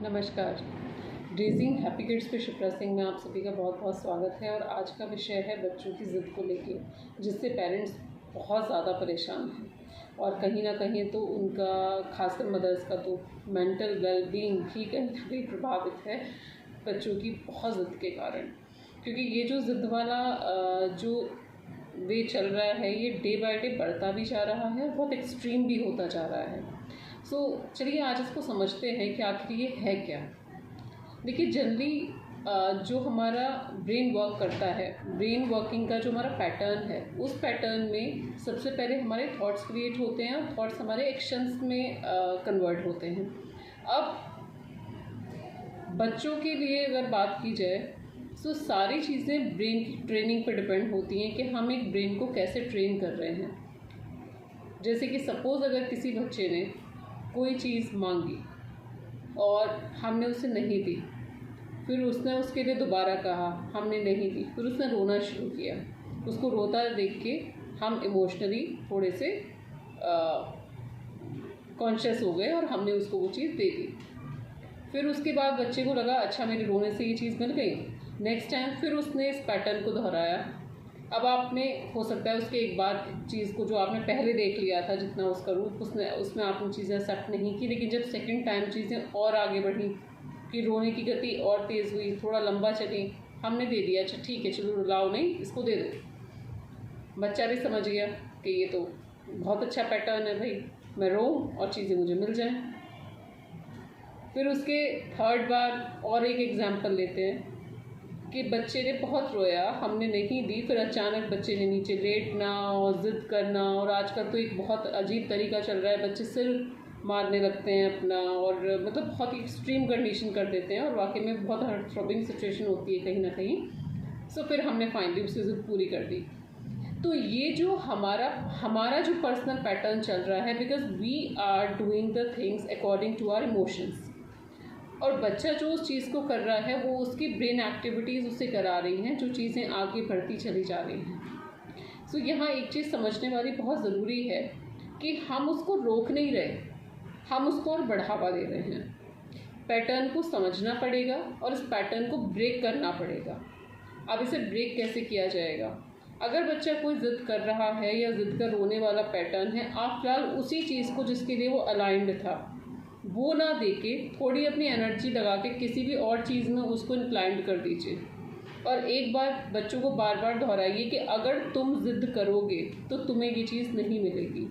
नमस्कार। Raising happy kids पे शिप्रा सिंह में आप सभी का बहुत बहुत स्वागत है। और आज का विषय है बच्चों की ज़िद को लेके, जिससे पेरेंट्स बहुत ज़्यादा परेशान हैं और कहीं ना कहीं तो उनका, खासकर मदर्स का तो मेंटल वेलबींग ही कहीं ना कहीं प्रभावित है बच्चों की बहुत ज़िद के कारण। क्योंकि ये जो ज़िद वाला जो वे चल रहा है, ये डे बाय डे बढ़ता भी जा रहा है, बहुत एक्सट्रीम भी होता जा रहा है। चलिए आज इसको समझते हैं कि आखिर ये है क्या। देखिए, जनरली जो हमारा ब्रेन वर्क करता है, ब्रेन वर्किंग का जो हमारा पैटर्न है, उस पैटर्न में सबसे पहले हमारे थॉट्स क्रिएट होते हैं और थॉट्स हमारे एक्शंस में कन्वर्ट होते हैं। अब बच्चों के लिए अगर बात की जाए तो सारी चीज़ें ब्रेन की ट्रेनिंग पर डिपेंड होती हैं कि हम एक ब्रेन को कैसे ट्रेन कर रहे हैं। जैसे कि सपोज़ अगर किसी बच्चे ने कोई चीज़ मांगी और हमने उसे नहीं दी, फिर उसने उसके लिए दोबारा कहा, हमने नहीं दी, फिर उसने रोना शुरू किया। उसको रोता देख के हम इमोशनली थोड़े से कॉन्शियस हो गए और हमने उसको वो चीज़ दे दी। फिर उसके बाद बच्चे को लगा अच्छा मेरे रोने से ये चीज़ मिल गई। नेक्स्ट टाइम फिर उसने इस पैटर्न को दोहराया। अब आपने, हो सकता है उसके एक बार चीज़ को जो आपने पहले देख लिया था, जितना उसका रूप, उसमें आपने चीज़ें एक्सेप्ट नहीं की, लेकिन जब सेकंड टाइम चीज़ें और आगे बढ़ी कि रोने की गति और तेज़ हुई, थोड़ा लंबा चली, हमने दे दिया, अच्छा ठीक है चलो रुलाओ नहीं, इसको दे दो। बच्चा भी समझ गया कि ये तो बहुत अच्छा पैटर्न है भाई, मैं रोऊँ और चीज़ें मुझे मिल जाएँ। फिर उसके थर्ड बार और एक एग्जाम्पल लेते हैं कि बच्चे ने बहुत रोया, हमने नहीं दी, फिर अचानक बच्चे ने नीचे लेटना और ज़िद करना। और आजकल तो एक बहुत अजीब तरीका चल रहा है, बच्चे सिर मारने लगते हैं अपना, और मतलब बहुत एक्सट्रीम कंडीशन कर देते हैं और वाकई में बहुत हार्ट थ्रॉबिंग सिचुएशन होती है कहीं ना कहीं। फिर हमने फाइनली उसकी ज़िद पूरी कर दी। तो ये जो हमारा जो पर्सनल पैटर्न चल रहा है, because we are doing the things according to our emotions. और बच्चा जो उस चीज़ को कर रहा है वो उसकी ब्रेन एक्टिविटीज़ उससे करा रही हैं, जो चीज़ें आगे बढ़ती चली जा रही हैं। यहाँ एक चीज़ समझने वाली बहुत ज़रूरी है कि हम उसको रोक नहीं रहे, हम उसको और बढ़ावा दे रहे हैं। पैटर्न को समझना पड़ेगा और इस पैटर्न को ब्रेक करना पड़ेगा। अब इसे ब्रेक कैसे किया जाएगा? अगर बच्चा कोई ज़िद कर रहा है या ज़िद का रोने वाला पैटर्न है, आप फिलहाल उसी चीज़ को जिसके लिए वो अलाइंड था वो ना देके थोड़ी अपनी एनर्जी लगा के किसी भी और चीज़ में उसको इंक्लाइंड कर दीजिए। और एक बार बच्चों को बार बार दोहराइए कि अगर तुम ज़िद करोगे तो तुम्हें ये चीज़ नहीं मिलेगी,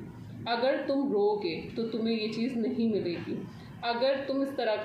अगर तुम रोओगे तो तुम्हें ये चीज़ नहीं मिलेगी, अगर तुम इस तरह का